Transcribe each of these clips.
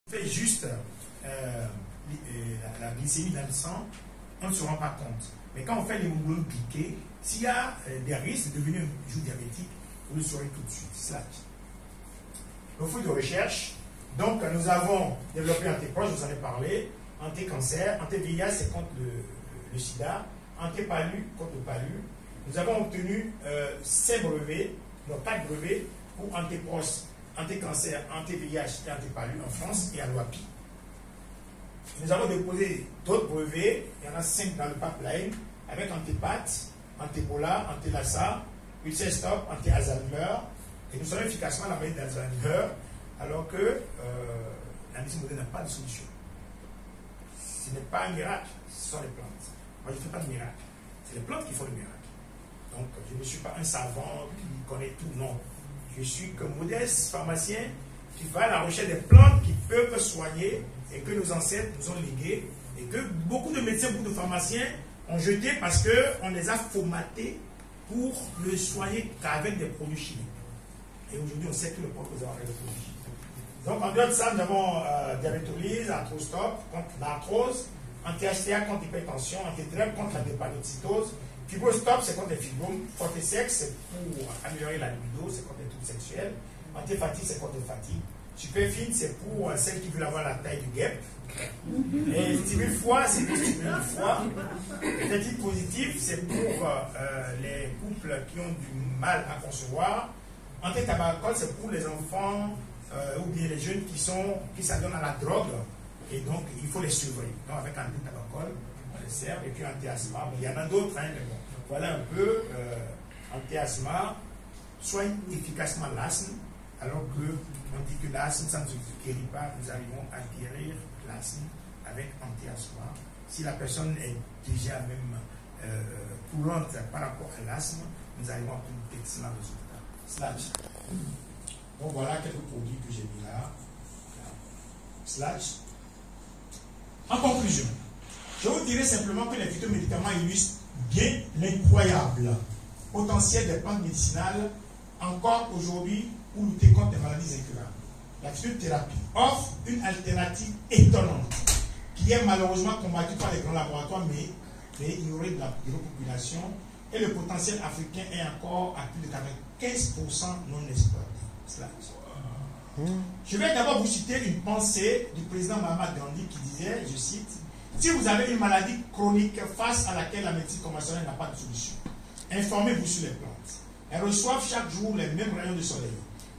fait juste la glycémie dans le sang, on ne se rend pas compte. Mais quand on fait l'hémoglobine glyquée, s'il y a des risques de devenir un jour diabétique, vous le saurez tout de suite. Slack. Le fruit de recherche. Donc, nous avons développé antéproche, je vous en ai parlé, anté-cancer, anté-VIH, c'est contre le sida, anté-palu contre le palu. Nous avons obtenu 5 brevets, non 4 brevets pour antéproche, anté-cancer, anté-VIH et anté-palu en France et à l'OAPI. Nous avons déposé d'autres brevets, il y en a 5 dans le pipeline, avec antépat, antébola, anté-lassa, ulcère-stop, anté-Alzheimer, et nous savons efficacement la maladie d'Alzheimer, alors que la médecine moderne n'a pas de solution. Ce n'est pas un miracle, ce sont les plantes. Moi, je ne fais pas de miracle. C'est les plantes qui font le miracle. Donc, je ne suis pas un savant qui connaît tout, non. Je suis qu'un modeste pharmacien qui va à la recherche des plantes qui peuvent soigner et que nos ancêtres nous ont léguées et que beaucoup de médecins, beaucoup de pharmaciens ont jeté parce qu'on les a formatés pour le soigner qu'avec des produits chimiques. Et aujourd'hui, on sait que le produit est avec des produits chimiques. Donc, en dehors de ça, nous avons diabétolyse, arthrostop contre l'arthrose, anti-HTA contre l'hypertension, anti-DREP contre la drépanocytose, fibrostop, c'est contre les fibromes, fortesex, c'est pour améliorer la libido, c'est contre les troubles sexuels, anti-fatigue, c'est contre les fatigues, superfine, c'est pour celles qui veulent avoir la taille du guêpe, et stimule foie, c'est pour stimuler le foie, fétide positif, c'est pour les couples qui ont du mal à concevoir, anti-tabacol, c'est pour les enfants ou bien les jeunes qui s'adonnent à la drogue, et donc il faut les suivre. Donc avec anti-tabacol, on les sert, et puis anti-asthma. Il y en a d'autres, hein, mais bon. Voilà un peu anti-asthma, soigne efficacement l'asthme, alors qu'on dit que l'asthme, ça ne se guérit pas, nous arrivons à guérir l'asthme avec anti-asthma. Si la personne est déjà même courante par rapport à l'asthme, nous arrivons à obtenir d'excellents résultats. Slash. Donc voilà quelques produits que j'ai mis là. Slash. En conclusion, je vous dirais simplement que les phytomédicaments illustrent bien l'incroyable potentiel des plantes médicinales encore aujourd'hui pour lutter contre les maladies incurables. La phytothérapie offre une alternative étonnante qui est malheureusement combattue par les grands laboratoires mais ignorée de la population, et le potentiel africain est encore à plus de 95% non exploité. Je vais d'abord vous citer une pensée du président Mahatma Gandhi qui disait, je cite, « Si vous avez une maladie chronique face à laquelle la médecine conventionnelle n'a pas de solution, informez-vous sur les plantes. Elles reçoivent chaque jour les mêmes rayons de soleil,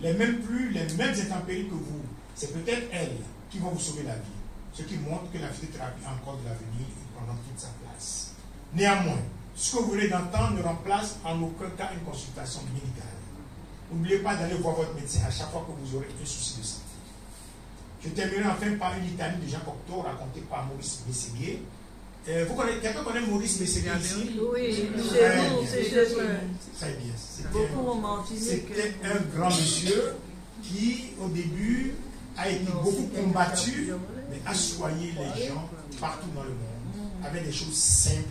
les mêmes pluies, les mêmes intempéries que vous. C'est peut-être elles qui vont vous sauver la vie. Ce qui montre que la phytothérapie a encore de l'avenir et prendra toute sa place. Néanmoins, ce que vous venez d'entendre ne remplace en aucun cas une consultation médicale. N'oubliez pas d'aller voir votre médecin à chaque fois que vous aurez un souci de santé. Je terminerai enfin par une litanie de Jean Cocteau racontée par Maurice Mességuier. Quelqu'un connaît Maurice Mességuier ici? Oui, très bien. C'était un grand monsieur qui, au début, a été beaucoup combattu, mais a soigné les gens partout dans le monde, avec des choses simples,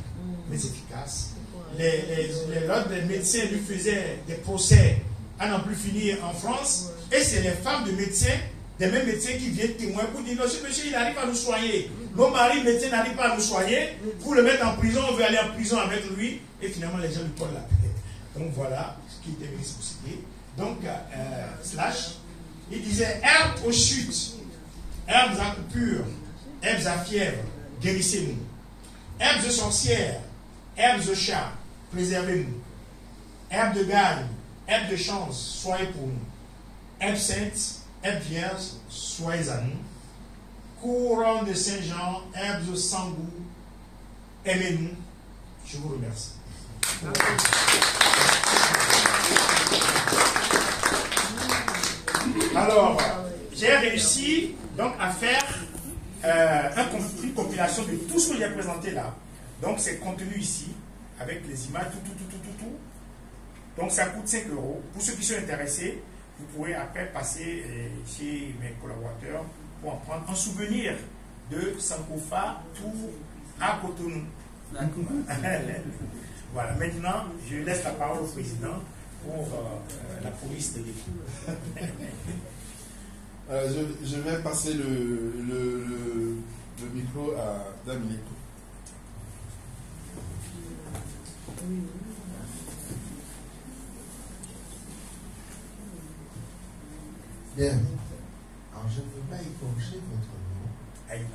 mais efficaces. Les médecins lui faisaient des procès à n'en plus finir en France, et c'est les femmes de médecins, des mêmes médecins qui viennent témoigner pour dire, non, ce monsieur, il n'arrive pas à nous soigner. Nos maris médecins n'arrivent pas à nous soigner, pour le mettre en prison, on veut aller en prison avec lui, et finalement les gens lui collent la tête. Donc voilà ce qui était ministre possible. Donc, slash, il disait, herbes aux chutes, herbes à coupure, herbes à fièvre, guérissez-nous. Herbes de sorcières, herbes de chat, préservez-nous. Herbes de gagne, herbes de chance, soyez pour nous. Herbes saintes, herbes vierges, soyez à nous. Couronne de Saint-Jean, herbes sans goût, aimez-nous. Je vous remercie. Alors, j'ai réussi donc à faire une compilation de tout ce que j'ai présenté là. Donc, c'est contenu ici, avec les images, tout. Donc, ça coûte 5 €. Pour ceux qui sont intéressés, vous pourrez après passer chez mes collaborateurs pour en prendre un souvenir de Sankofa Tour à Cotonou. Voilà, maintenant, je laisse la parole au président pour la police de l'équipe. Je vais passer le micro à Dominique. Bien. Alors, je ne veux pas écorcher votre nom. Aïnadou.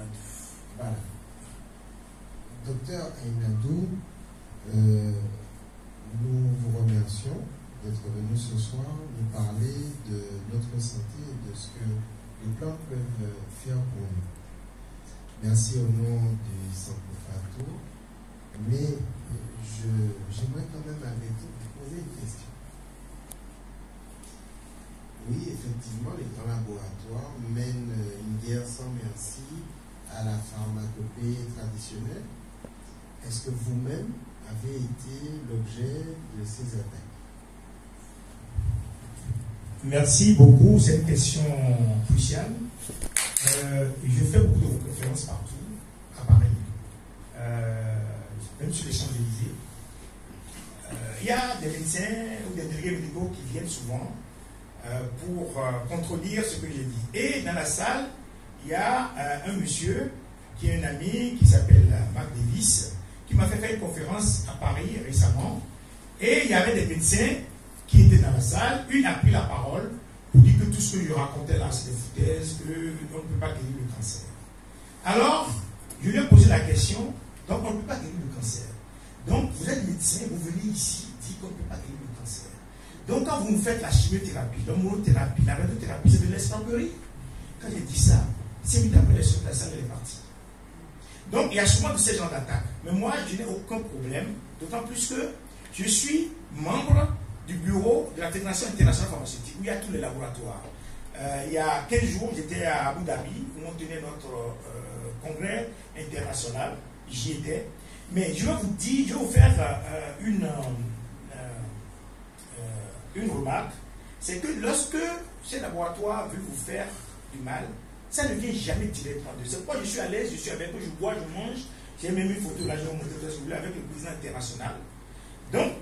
Voilà. Docteur Aïnadou, nous vous remercions d'être venu ce soir nous parler de notre santé et de ce que les plantes peuvent faire pour nous. Merci au nom du Centre Fatou. Mais j'aimerais quand même avec vous poser une question. Oui, effectivement, les grands laboratoires mènent une guerre sans merci à la pharmacopée traditionnelle. Est-ce que vous-même avez été l'objet de ces attaques? Merci beaucoup, c'est une question cruciale. Je fais beaucoup de conférences partout, à Paris, même sur les Champs-Élysées. Il y a des médecins ou des délégués médicaux qui viennent souvent pour contredire ce que j'ai dit. Et dans la salle, il y a un monsieur qui est un ami qui s'appelle Marc Davis, qui m'a fait faire une conférence à Paris récemment. Et il y avait des médecins qui étaient dans la salle. Une a pris la parole pour dire que tout ce que je racontais là, c'est des foutaises, qu'on ne peut pas guérir le cancer. Alors, je lui ai posé la question, donc on ne peut pas guérir le cancer. Donc, vous êtes médecin, vous venez ici, dites qu'on ne peut pas guérir le cancer. Donc, quand vous nous faites la chimiothérapie, l'hormonothérapie, la radiothérapie, c'est de l'escroquerie. Quand j'ai dit ça, c'est mis d'appeler sur la salle, elle est partie. Donc, il y a souvent de ces gens d'attaque. Mais moi, je n'ai aucun problème, d'autant plus que je suis membre du bureau de la Fédération internationale pharmaceutique, où il y a tous les laboratoires. Il y a 15 jours, j'étais à Abu Dhabi, où on tenait notre congrès international. J'y étais. Mais je vais vous dire, je vais vous faire une remarque. C'est que lorsque ces laboratoires veulent vous faire du mal, ça ne vient jamais directement de. C'est pourquoi je suis à l'aise, je suis avec eux, je bois, je mange. J'ai même une photo là, je vais vous montrer si vous voulez, avec le président international. Donc,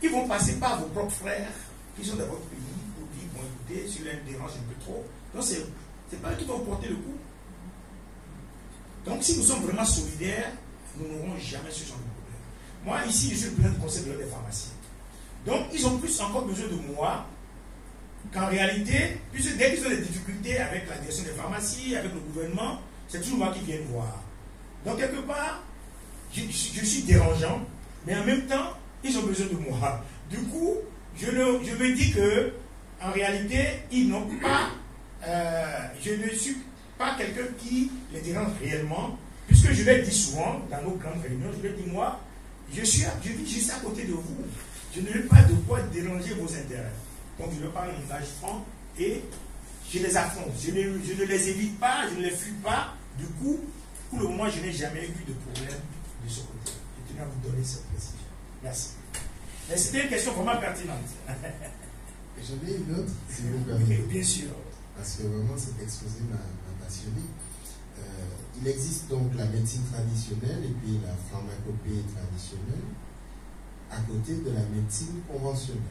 ils vont passer par vos propres frères qui sont dans votre pays pour dire, bon écoutez, celui-là me dérange un peu trop. Donc, c'est pas eux qui vont porter le coup. Donc, si nous sommes vraiment solidaires, nous n'aurons jamais ce genre de problème. Moi, ici, je suis le président du conseil de l'ordre des pharmaciens. Donc, ils ont plus encore besoin de moi qu'en réalité, puisque dès qu'ils ont des difficultés avec la direction des pharmacies, avec le gouvernement, c'est toujours moi qui viens voir. Donc, quelque part, je suis dérangeant, mais en même temps, ils ont besoin de moi. Du coup, je me dis que, en réalité, ils n'ont pas, je ne suis pas quelqu'un qui les dérange réellement, puisque je leur dis souvent, dans nos grandes réunions, je leur dis, moi, je vis juste à côté de vous. Je n'ai pas de quoi déranger vos intérêts. Donc, je leur parle un langage franc et je les affronte. Je ne les évite pas, je ne les fuis pas. Du coup, pour le moment, je n'ai jamais eu de problème de ce côté. Je tenais à vous donner cette précision. Merci. Mais c'était une question vraiment pertinente. J'en ai une autre, si vous permettez. Bien sûr. Parce que vraiment, cet exposé m'a passionné. Il existe donc la médecine traditionnelle et puis la pharmacopée traditionnelle à côté de la médecine conventionnelle.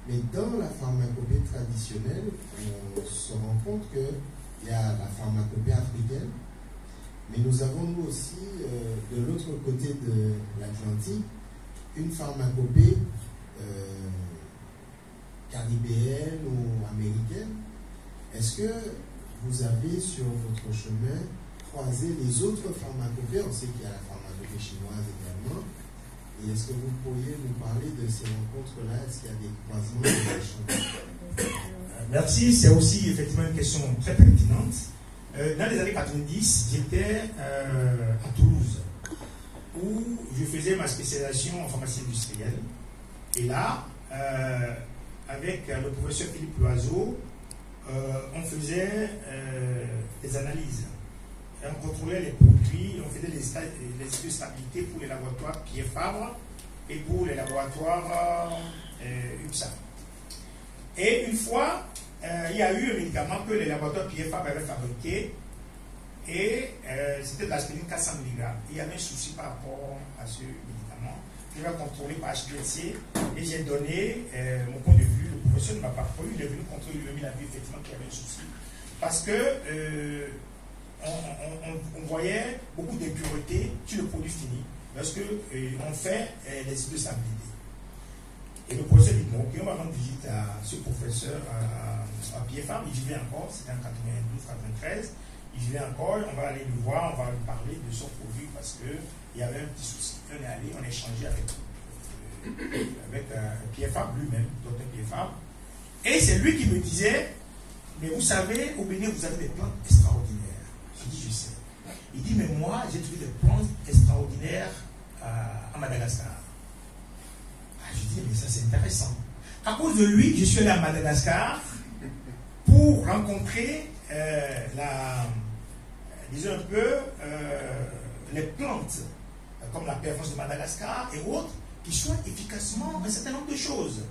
Mais dans la pharmacopée traditionnelle, on se rend compte qu'il y a la pharmacopée africaine, mais nous avons nous aussi, de l'autre côté de l'Atlantique, une pharmacopée caribéenne ou américaine. Est-ce que vous avez sur votre chemin croisé les autres pharmacopées? On sait qu'il y a la pharmacopée chinoise également. Et est-ce que vous pourriez nous parler de ces rencontres-là? Est-ce qu'il y a des croisements, des échanges? Merci, c'est aussi effectivement une question très pertinente. Dans les années 90, j'étais à Toulouse, où je faisais ma spécialisation en pharmacie industrielle. Et là, avec le professeur Philippe Loiseau, on faisait des analyses. On contrôlait les produits, on faisait les études de stabilité pour les laboratoires Pierre Fabre et pour les laboratoires UPSA. Et une fois, il y a eu un médicament que les laboratoires Pierre Fabre avaient fabriqué, et c'était de l'aspirine 400 mg. Il y avait un souci par rapport à ce médicament. Je l'ai contrôlé par HPLC et j'ai donné mon point de vue. Le professeur ne m'a pas cru, il est venu contrôler, il a vu effectivement qu'il y avait un souci. parce que on voyait beaucoup d'impuretés sur le produit fini lorsque on fait les études de stabilité. Et le professeur dit, bon, ok, on va rendre visite à ce professeur à Pierre-Fabre, il vivait encore, c'était en 92-93, il vivait encore, on va aller le voir, on va lui parler de son produit parce qu'il y avait un petit souci. On est allé, on a échangé avec Pierre-Fabre lui-même, docteur Pierre-Fabre, et c'est lui qui me disait, mais vous savez, au Bénin, vous avez des plantes extraordinaires. Je dis, je sais. Il dit, mais moi, j'ai trouvé des plantes extraordinaires à Madagascar. Je dis, mais ça c'est intéressant. À cause de lui, je suis allé à Madagascar pour rencontrer disons un peu, les plantes, comme la performance de Madagascar et autres, qui soignent efficacement un certain nombre de choses.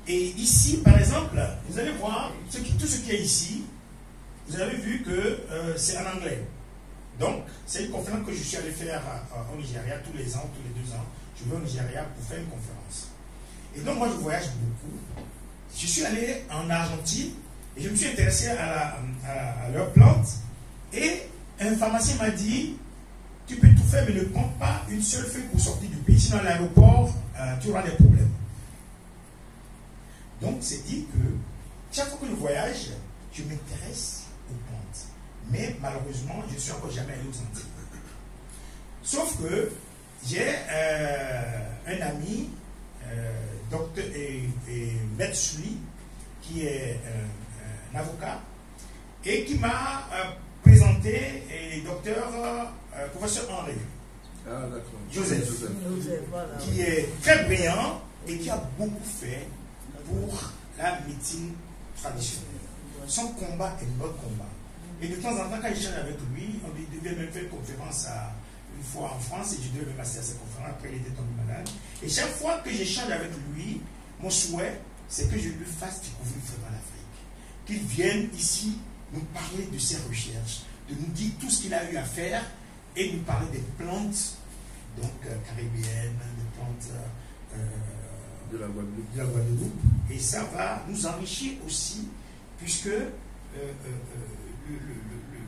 Et ici, par exemple, vous allez voir, tout ce qui est ici, vous avez vu que c'est en anglais. Donc, c'est une conférence que je suis allé faire au Nigeria tous les ans, tous les 2 ans. Je vais au Nigeria pour faire une conférence. Et donc, moi, je voyage beaucoup. Je suis allé en Argentine et je me suis intéressé à leurs plantes. Et un pharmacien m'a dit, tu peux tout faire, mais ne prends pas une seule feuille pour sortir du pays. Sinon, à l'aéroport, tu auras des problèmes. Donc, c'est dit que chaque fois que je voyage, je m'intéresse aux plantes. Mais malheureusement, je ne suis encore jamais allé aux Antilles. Sauf que j'ai un ami, docteur et maître Souli, qui est un avocat, et qui m'a présenté professeur Henri. Ah, d'accord. Joseph, Voilà. qui est très brillant et qui a beaucoup fait pour la médecine traditionnelle. Son combat est notre combat. Et de temps en temps, quand j'échange avec lui, on devait même faire une conférence une fois en France, et je devais même assister à cette conférence. Après, il était tombé malade. Et chaque fois que j'échange avec lui, mon souhait, c'est que je lui fasse découvrir vraiment l'Afrique. Qu'il vienne ici nous parler de ses recherches, de nous dire tout ce qu'il a eu à faire, et nous parler des plantes, donc caribéennes, des plantes de la Guadeloupe. de la Guadeloupe. Et ça va nous enrichir aussi, puisque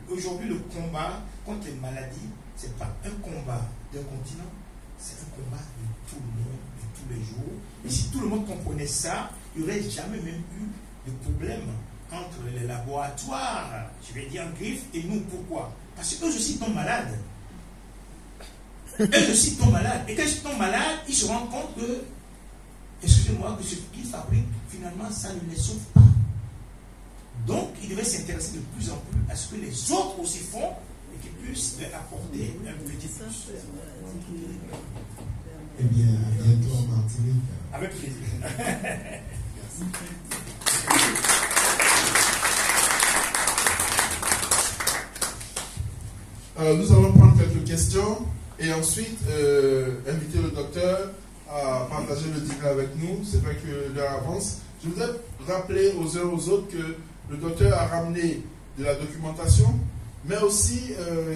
aujourd'hui, le combat contre les maladies, ce n'est pas un combat d'un continent, c'est un combat de tout le monde, de tous les jours. Et si tout le monde comprenait ça, il n'y aurait jamais même eu de problème entre les laboratoires, je vais dire en griffe, et nous. Pourquoi? Parce qu'eux aussi tombent malades. Eux aussi tombent malades. Et quand ils tombent malades, ils se rendent compte que, excusez-moi, que ce qu'ils fabriquent, finalement, ça ne les sauve pas. Donc, ils devaient s'intéresser de plus en plus à ce que les autres aussi font et qu'ils puissent leur apporter un petit plus. Eh bien, à bientôt en Martinique. Avec plaisir. Nous allons prendre quelques questions et ensuite inviter le docteur à partager le dîner avec nous. C'est vrai que l'heure avance. Je voudrais rappeler aux uns aux autres que le docteur a ramené de la documentation, mais aussi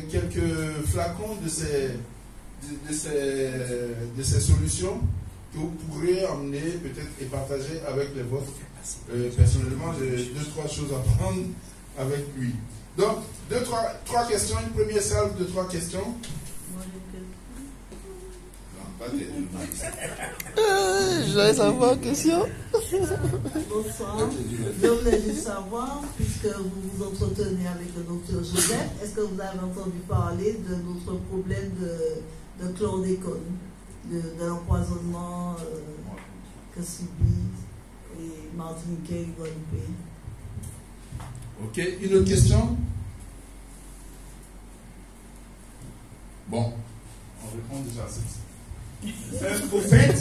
quelques flacons de ces solutions que vous pourrez emmener peut-être et partager avec les vôtres. Personnellement, j'ai 2-3 choses à prendre avec lui. Donc, 3 questions, une première salve de 3 questions. Je voulais savoir une question. Bonsoir. Je voulais juste savoir, puisque vous vous entretenez avec le docteur Joseph, est-ce que vous avez entendu parler de notre problème de chlordécone, de l'empoisonnement que subit les Martiniquais et Guadeloupéens? Ok, une autre question? Bon, on répond déjà à celle-ci. Au fait,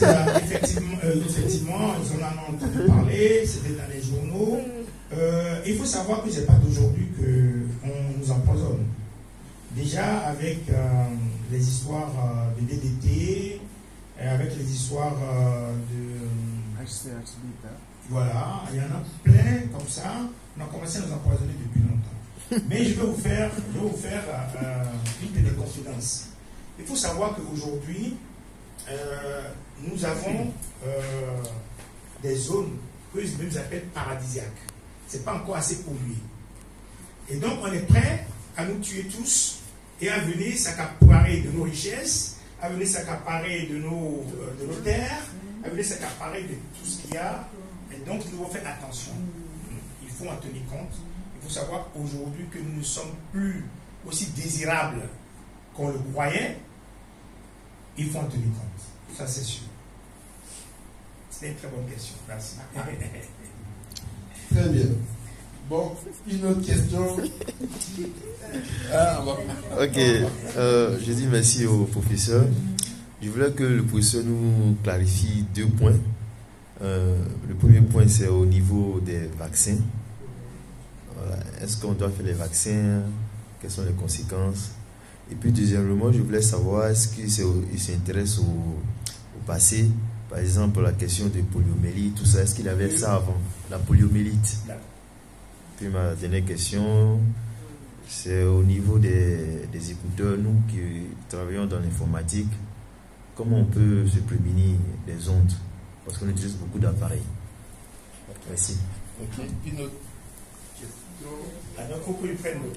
effectivement, ils en ont entendu parler, c'était dans les journaux. Il faut savoir que ce n'est pas d'aujourd'hui qu'on nous empoisonne. Déjà avec les histoires de DDT, avec les histoires de... Voilà, il y en a plein comme ça. On a commencé à nous empoisonner depuis longtemps. Mais je vais vous faire une des confidences. Il faut savoir qu'aujourd'hui, nous avons des zones que les mêmes appellent paradisiaques. Ce n'est pas encore assez pollué. Et donc, on est prêt à nous tuer tous et à venir s'accaparer de nos richesses, à venir s'accaparer de nos terres, à venir s'accaparer de tout ce qu'il y a. Et donc, nous devons faire attention. Il faut en tenir compte. Il faut savoir aujourd'hui que nous ne sommes plus aussi désirables qu'on le croyait. Il faut en tenir compte. Ça, c'est sûr. C'est une très bonne question. Merci. Très bien. Bon, une autre question. Ok, je dis merci au professeur. Je voulais que le professeur nous clarifie 2 points. Le premier point, c'est au niveau des vaccins. Voilà. Est-ce qu'on doit faire les vaccins? Quelles sont les conséquences? Et puis, deuxièmement, je voulais savoir, est-ce qu'il s'intéresse au passé? Par exemple, la question de poliomyélite, tout ça, est-ce qu'il avait ça avant? La poliomyélite. Puis ma dernière question, c'est au niveau des écouteurs, nous qui travaillons dans l'informatique, comment on peut se prémunir des ondes? Parce qu'on utilise beaucoup d'appareils. Merci. Ok, une autre question. Alors, faut qu'ils prennent le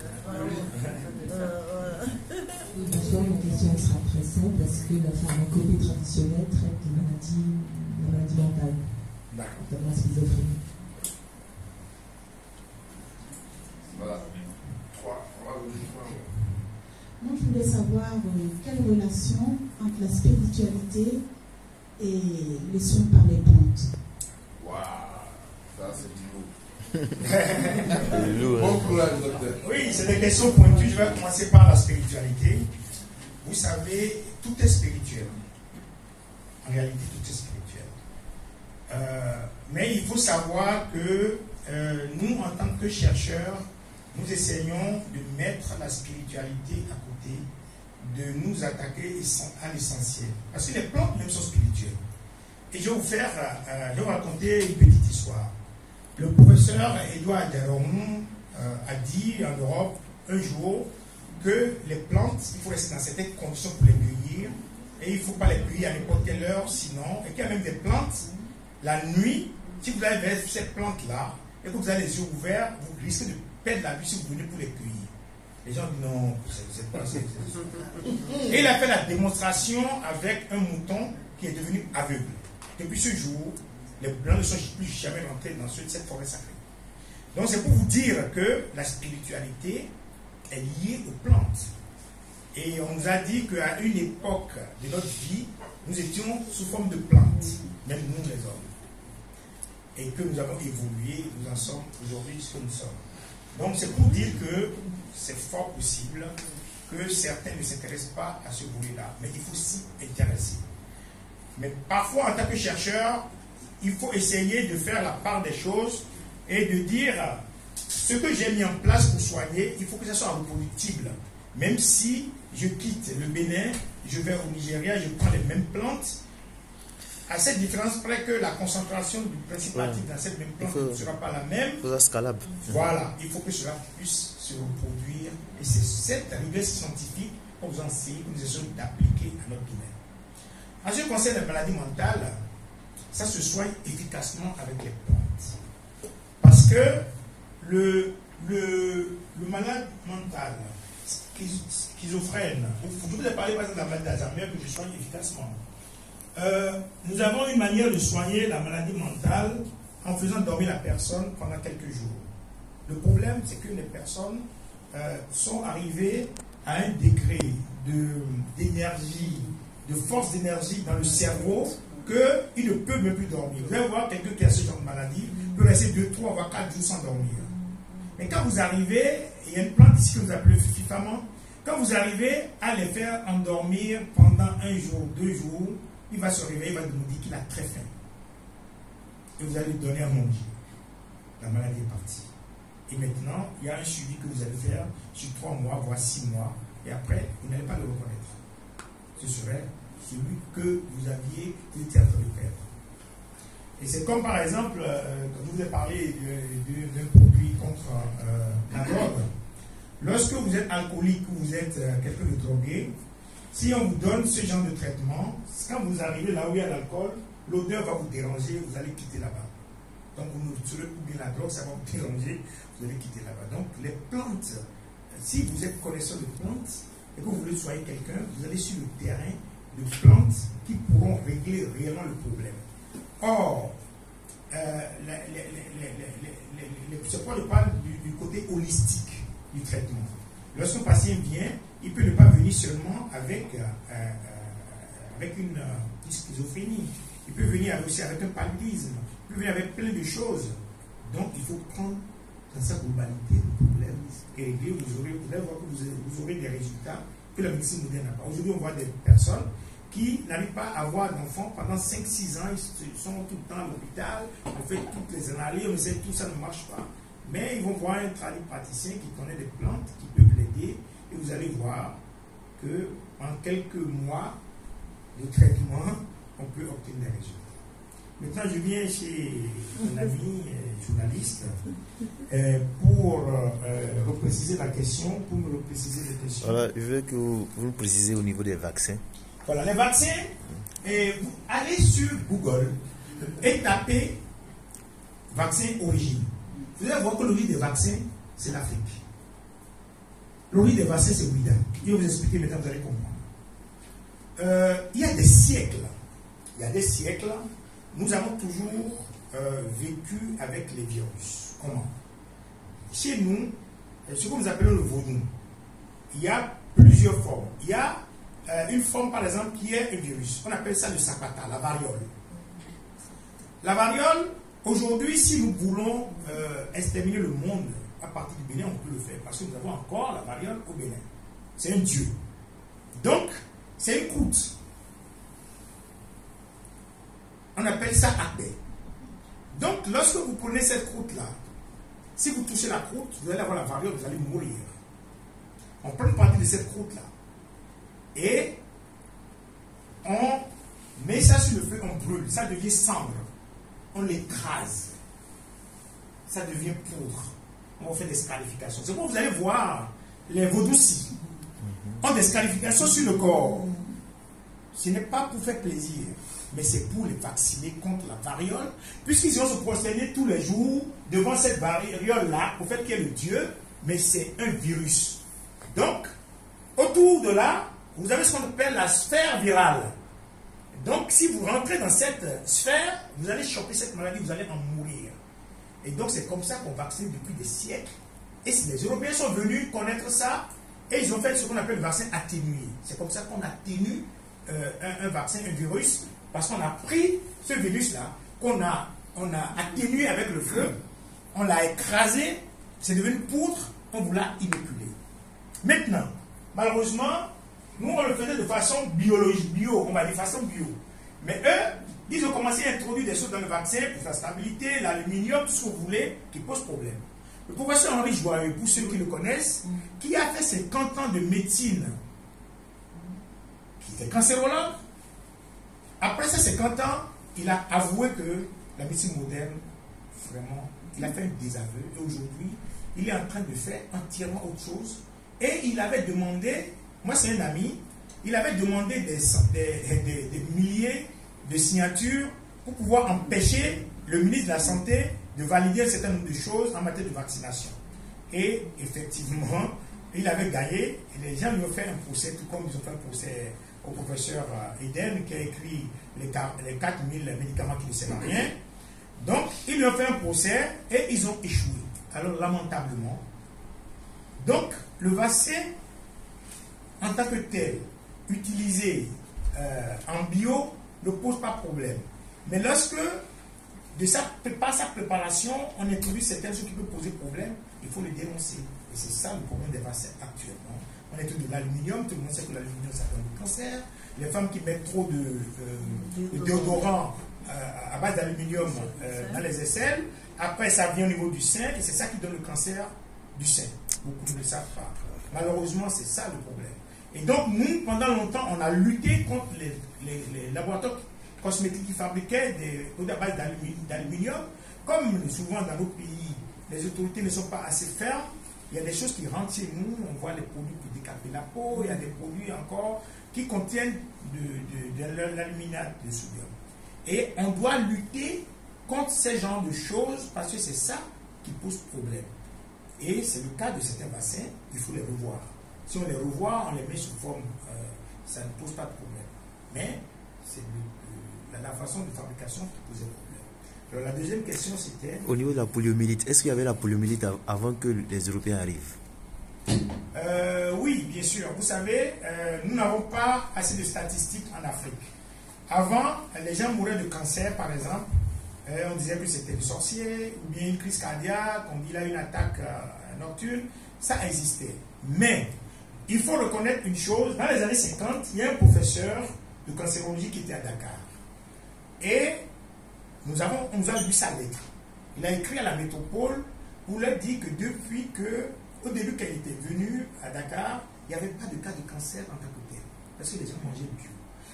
Bonsoir, ma question sera très simple parce que la pharmacopée traditionnelle traite de maladies mentales, notamment la schizophrénie. Voilà. 3. Moi, je voulais savoir quelle relation entre la spiritualité et les soins par les plantes. Waouh, ça c'est du lourd. Bon courage, docteur. Oui, c'est des questions pointues. Je vais commencer par la spiritualité. Vous savez, tout est spirituel. En réalité, tout est spirituel. Mais il faut savoir que nous, en tant que chercheurs, nous essayons de mettre la spiritualité à côté, de nous attaquer à l'essentiel. Parce que les plantes même sont spirituelles. Et je vais vous raconter une petite histoire. Le professeur Edouard Deron a dit en Europe un jour que les plantes, il faut rester dans certaines conditions pour les cueillir, et il ne faut pas les cueillir à n'importe quelle heure, sinon, et qu'il y a même des plantes, la nuit, si vous avez cette plante-là, et que vous avez les yeux ouverts, vous risquez de perdre la vue si vous venez pour les cueillir. Les gens disent non, c'est pas ça. Et il a fait la démonstration avec un mouton qui est devenu aveugle. Depuis ce jour, les blancs ne sont plus jamais rentrés dans cette forêt sacrée. Donc c'est pour vous dire que la spiritualité est liée aux plantes. Et on nous a dit qu'à une époque de notre vie, nous étions sous forme de plantes, même nous les hommes. Et que nous avons évolué, nous en sommes aujourd'hui ce que nous sommes. Donc c'est pour dire que c'est fort possible que certains ne s'intéressent pas à ce volet-là, mais il faut s'y intéresser. Mais parfois, en tant que chercheur, il faut essayer de faire la part des choses et de dire ce que j'ai mis en place pour soigner, il faut que ça soit reproductible. Même si je quitte le Bénin, je vais au Nigeria, je prends les mêmes plantes, à cette différence près que la concentration du principe actif dans cette même plante ne sera pas la même. Voilà, il faut que cela puisse se reproduire. Et c'est cette rigueur scientifique qu'on vous enseigne, que nous essayons d'appliquer à notre domaine. En ce qui concerne la maladie mentale, ça se soigne efficacement avec les plantes. Parce que le malade mental, schizophrène, je vous ai parlé par exemple de la maladie d'Alzheimer que je soigne efficacement. Nous avons une manière de soigner la maladie mentale en faisant dormir la personne pendant quelques jours. Le problème, c'est que les personnes sont arrivées à un degré d'énergie, de force d'énergie dans le cerveau qu'il ne peut même plus dormir. Vous allez voir quelqu'un qui a ce genre de maladie peut rester 2, 3, voire 4 jours sans dormir. Mais quand vous arrivez, il y a une plante ici que vous appelez fifament, quand vous arrivez à les faire endormir pendant 1 jour, 2 jours, il va se réveiller, il va nous dire qu'il a très faim. Et vous allez lui donner à manger. La maladie est partie. Et maintenant, il y a un suivi que vous allez faire sur 3 mois, voire 6 mois. Et après, vous n'allez pas le reconnaître. Ce serait celui que vous aviez été en train de perdre. Et c'est comme par exemple, quand je vous ai parlé d'un produit contre la drogue. Lorsque vous êtes alcoolique ou vous êtes quelqu'un de drogué, si on vous donne ce genre de traitement, quand vous arrivez là où il y a l'alcool, l'odeur va vous déranger, vous allez quitter là-bas. Donc vous ne serez plus bien la drogue, ça va vous déranger, vous allez quitter là-bas. Donc, les plantes, si vous êtes connaisseur de plantes et que vous voulez soigner quelqu'un, vous allez sur le terrain de plantes qui pourront régler réellement le problème. Or, c'est pourquoi je parle du côté holistique du traitement. Lorsqu'un patient vient, il peut ne pas venir seulement avec une schizophrénie. Il peut venir aussi avec un paludisme. Il peut venir avec plein de choses. Donc, il faut prendre dans sa globalité le problème et régler. Vous allez voir que vous aurez des résultats que la médecine moderne n'a pas. Aujourd'hui, on voit des personnes qui n'arrivent pas à avoir d'enfants pendant 5-6 ans. Ils sont tout le temps à l'hôpital. On fait toutes les analyses, on essaie, tout ça ne marche pas. Mais ils vont voir un praticien qui connaît des plantes, qui peut l'aider. Et vous allez voir que en quelques mois de traitement, on peut obtenir des résultats. Maintenant, je viens chez mon ami journaliste pour repréciser la question, pour me repréciser les questions. Voilà, je veux que vous nous précisez au niveau des vaccins. Voilà, les vaccins, vous allez sur Google et tapez vaccin origine. Vous allez voir que l'origine des vaccins, c'est l'Afrique. L'origine des vaccins, c'est Ouida. Je vais vous expliquer maintenant, vous allez comprendre. Il y a des siècles, nous avons toujours vécu avec les virus. Comment? Chez nous, ce que nous appelons le vaudou, il y a plusieurs formes. Il y a une forme, par exemple, qui est un virus. On appelle ça le sapata, la variole. La variole, aujourd'hui, si nous voulons exterminer le monde à partir du Bénin, on peut le faire. Parce que nous avons encore la variole au Bénin. C'est un dieu. Donc, c'est une croûte. On appelle ça akbé. Donc, lorsque vous prenez cette croûte-là, si vous touchez la croûte, vous allez avoir la variole, vous allez mourir. On prend une partie de cette croûte-là et on met ça sur le feu, on brûle, ça devient cendre. On l'écrase. Ça devient poudre. On fait des scarifications. C'est pourquoi vous allez voir les vaudous-ci ont des scarifications sur le corps. Ce n'est pas pour faire plaisir, mais c'est pour les vacciner contre la variole, puisqu'ils vont se prosterner tous les jours devant cette variole-là, au fait qu'il y ait le Dieu, mais c'est un virus. Donc, autour de là, vous avez ce qu'on appelle la sphère virale. Donc, si vous rentrez dans cette sphère, vous allez choper cette maladie, vous allez en mourir. Et donc, c'est comme ça qu'on vaccine depuis des siècles. Et les Européens sont venus connaître ça, et ils ont fait ce qu'on appelle le vaccin atténué. C'est comme ça qu'on atténue un vaccin, un virus, parce qu'on a pris ce virus-là, qu'on a atténué avec le feu, on l'a écrasé, c'est devenu poudre, on vous l'a inoculé. Maintenant, malheureusement, nous on le faisait de façon biologique, on va dire de façon bio. Mais eux, ils ont commencé à introduire des choses dans le vaccin pour la stabilité, l'aluminium, tout ce que vous voulez, qui pose problème. Le professeur Henri Joyeux, pour ceux qui le connaissent, qui a fait 50 ans de médecine, qui était cancérologue, après ces 50 ans, il a avoué que la médecine moderne, vraiment, il a fait un désaveu. Et aujourd'hui, il est en train de faire entièrement autre chose. Et il avait demandé, moi c'est un ami, il avait demandé des milliers de signatures pour pouvoir empêcher le ministre de la Santé de valider un certain nombre de choses en matière de vaccination. Et effectivement, il avait gagné, et les gens lui ont fait un procès, tout comme ils ont fait un procès au professeur Eden, qui a écrit les 4000 médicaments qui ne servent à rien. Donc, ils lui ont fait un procès et ils ont échoué. Alors, lamentablement. Donc, le vaccin, en tant que tel, utilisé en bio, ne pose pas de problème. Mais lorsque, par sa préparation, on introduit certaines choses qui peuvent poser problème, il faut les dénoncer. Et c'est ça le problème des vaccins actuellement. On introduit de l'aluminium, tout le monde sait que l'aluminium, ça donne du cancer. Les femmes qui mettent trop de déodorant à base d'aluminium dans les aisselles, après ça vient au niveau du sein, et c'est ça qui donne le cancer du sein. Beaucoup ne le savent pas. Malheureusement, c'est ça le problème. Et donc, nous, pendant longtemps, on a lutté contre les laboratoires cosmétiques qui fabriquaient des produits à base d'aluminium. Comme souvent dans nos pays, les autorités ne sont pas assez fermes, il y a des choses qui rentrent chez nous, on voit les produits pour décaper la peau, il y a des produits encore qui contiennent de l'aluminate de sodium. Et on doit lutter contre ces genres de choses parce que c'est ça qui pose problème. Et c'est le cas de certains vaccins, il faut les revoir. Si on les revoit, on les met sous forme, ça ne pose pas de problème. Mais c'est la façon de fabrication qui posait problème. Alors la deuxième question c'était... Au niveau de la poliomyélite, est-ce qu'il y avait la poliomyélite avant que les Européens arrivent? Oui, bien sûr. Vous savez, nous n'avons pas assez de statistiques en Afrique. Avant, les gens mouraient de cancer, par exemple. On disait que c'était le sorcier, ou bien une crise cardiaque, on dit là une attaque nocturne. Ça existait. Mais, il faut reconnaître une chose. Dans les années 50, il y a un professeur de cancérologie qui était à Dakar. Et on nous a lu sa lettre. Il a écrit à la métropole pour leur dire que depuis que, au début qu'elle était venue à Dakar, il n'y avait pas de cas de cancer en tant que tel. Parce que les gens mangeaient bio.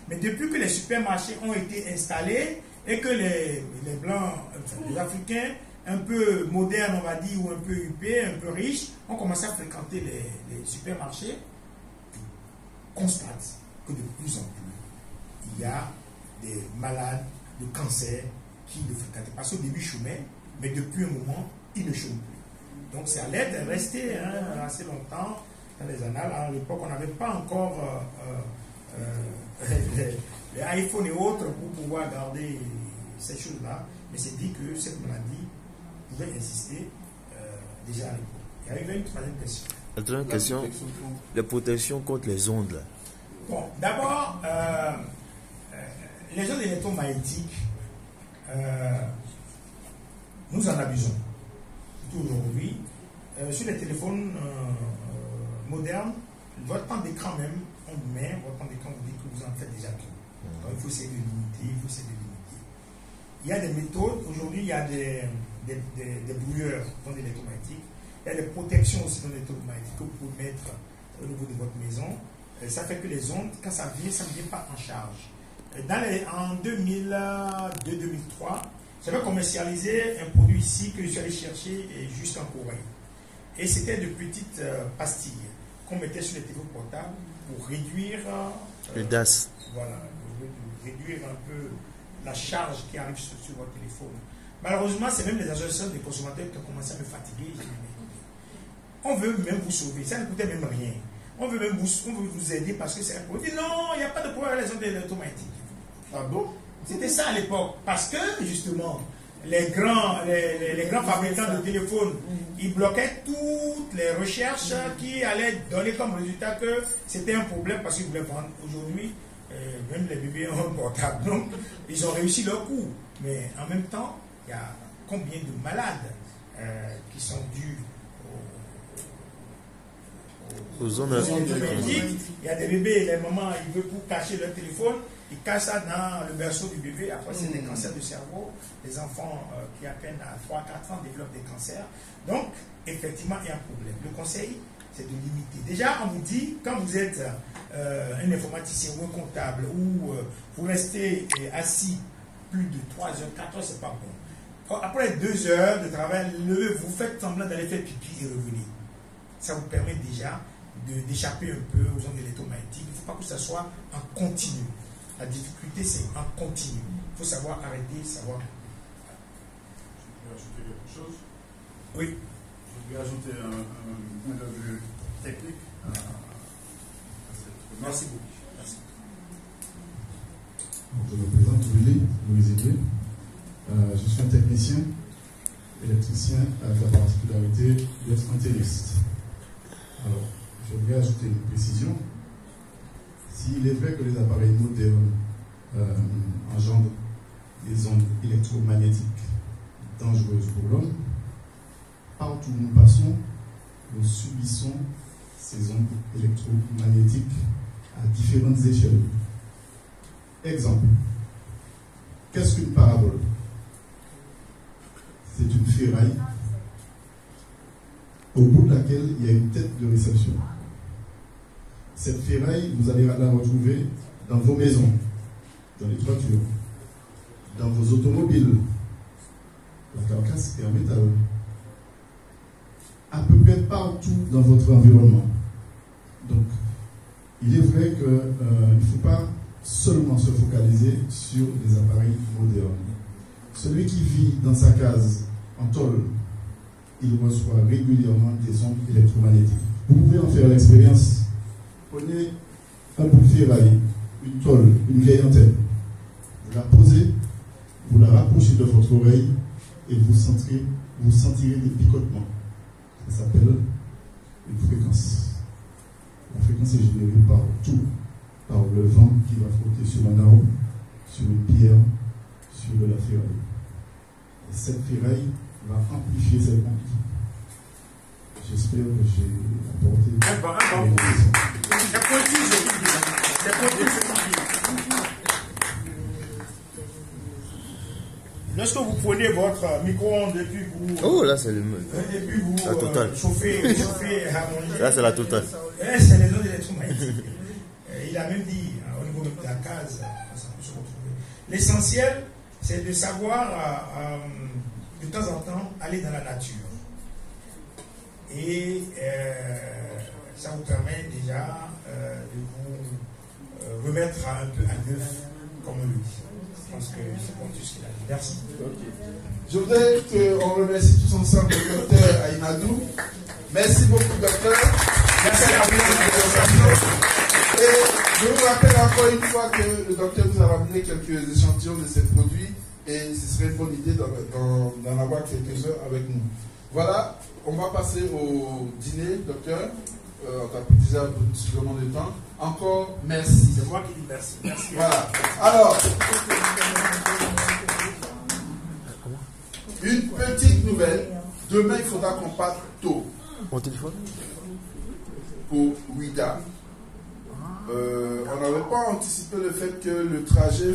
Mais depuis que les supermarchés ont été installés et que les Blancs, enfin, les Africains, un peu modernes, on va dire, ou un peu huppés, un peu riches, ont commencé à fréquenter les supermarchés, on constate que de plus en plus, il y a des malades de cancer qui ne fréquentent pas. Parce qu'au début, ils chômaient, mais depuis un moment, ils ne chôment plus. Donc c'est à l'aide de rester assez longtemps dans les annales. À l'époque, on n'avait pas encore les iPhones et autres pour pouvoir garder ces choses-là, mais c'est dit que cette maladie pouvait exister déjà à l'époque. Il y avait une troisième question. La troisième question, la protection contre les ondes. Bon, d'abord, les ondes électromagnétiques, nous en abusons. Surtout aujourd'hui, sur les téléphones modernes, votre temps d'écran même, on met, votre temps d'écran vous dit que vous en faites déjà trop. Donc il faut essayer de limiter, il faut essayer de limiter. Il y a des méthodes, aujourd'hui il y a des brouilleurs dans l'électromagnétique, il y a des protections aussi dans l'électromagnétique que vous pouvez mettre au niveau de votre maison. Ça fait que les ondes, quand ça ne vient pas en charge. En 2002-2003, j'avais commercialisé un produit ici que je suis allé chercher juste en Corée. Et c'était de petites pastilles qu'on mettait sur les téléphones portables pour réduire le DAS. Voilà, pour réduire un peu la charge qui arrive sur votre téléphone. Malheureusement, c'est même les associations des consommateurs qui ont commencé à me fatiguer. On veut même vous sauver, ça ne coûtait même rien. On veut même vous aider parce que c'est un produit. Non, il n'y a pas de problème avec les ondes électromagnétiques. Ah bon? C'était ça à l'époque. Parce que, justement, les grands fabricants de téléphones, ils bloquaient toutes les recherches qui allaient donner comme résultat que c'était un problème parce qu'ils voulaient vendre. Aujourd'hui, même les bébés ont un portable. Donc, ils ont réussi leur coup. Mais en même temps, il y a combien de malades qui sont dus aux ondes électromagnétiques. Il y a des bébés, les mamans, ils veulent pour cacher leur téléphone. Ils cachent ça dans le berceau du bébé. Après, c'est des cancers du cerveau. Les enfants qui à peine à 3-4 ans développent des cancers. Donc, effectivement, il y a un problème. Le conseil, c'est de limiter. Déjà, on vous dit, quand vous êtes un informaticien ou un comptable, ou vous restez assis plus de 3 heures, 4 heures, c'est pas bon. Après 2 heures de travail, vous faites semblant d'aller faire pipi et revenir. Ça vous permet déjà d'échapper un peu aux ondes électromagnétiques. Il ne faut pas que ça soit en continu. La difficulté, c'est en continu. Il faut savoir arrêter, savoir... Je vais ajouter quelque chose. Oui. Je vais ajouter un point de vue technique à cette... Merci beaucoup. Merci. Je me présente, Louis Aidé. Je suis un technicien, électricien, avec la particularité d'être antenniste. Alors, je voudrais ajouter une précision. S'il est vrai que les appareils modernes engendrent des ondes électromagnétiques dangereuses pour l'homme, partout où nous passons, nous subissons ces ondes électromagnétiques à différentes échelles. Exemple, qu'est-ce qu'une parabole? C'est une ferraille au bout de laquelle il y a une tête de réception. Cette ferraille, vous allez la retrouver dans vos maisons, dans les toitures, dans vos automobiles. La carcasse est en métal. À peu près partout dans votre environnement. Donc, il est vrai qu'il ne faut pas seulement se focaliser sur des appareils modernes. Celui qui vit dans sa case en tôle, il reçoit régulièrement des ondes électromagnétiques. Vous pouvez en faire l'expérience. Prenez un bout de ferraille, une tôle, une vieille antenne. Vous la posez, vous la rapprochez de votre oreille et vous sentirez des picotements. Ça s'appelle une fréquence. La fréquence est générée par tout, par le vent qui va frotter sur un arbre, sur une pierre, sur de la ferraille. Et cette ferraille va amplifier cette onde. J'espère que j'ai apporté Lorsque vous prenez votre micro-ondes et puis vous... Oh, là, c'est le... Et puis vous la totale. chauffez harmonie. Là, c'est la totale. C'est les ondes électromagnétiques. Il a même dit, au niveau de la case, ça peut se retrouver. L'essentiel, c'est de savoir, de temps en temps, aller dans la nature. Et ça vous permet déjà de vous remettre un peu à neuf, comme on le dit. Je pense que c'est pour tout ce qu'il a dit. Merci. Okay. Je voudrais qu'on remercie tous ensemble le docteur Aïmadou. Merci beaucoup, docteur. Merci à vous. Et je vous rappelle encore une fois que le docteur nous a ramené quelques échantillons de ces produits et ce serait une bonne idée d'en avoir quelques-uns avec nous. Voilà, on va passer au dîner, docteur. On t'a déjà suffisamment de temps. Encore merci. C'est moi qui dis merci. Merci. Voilà. Alors, une petite nouvelle. Demain, il faudra qu'on parte tôt. Mon téléphone Pour Ouida. On n'avait pas anticipé le fait que le trajet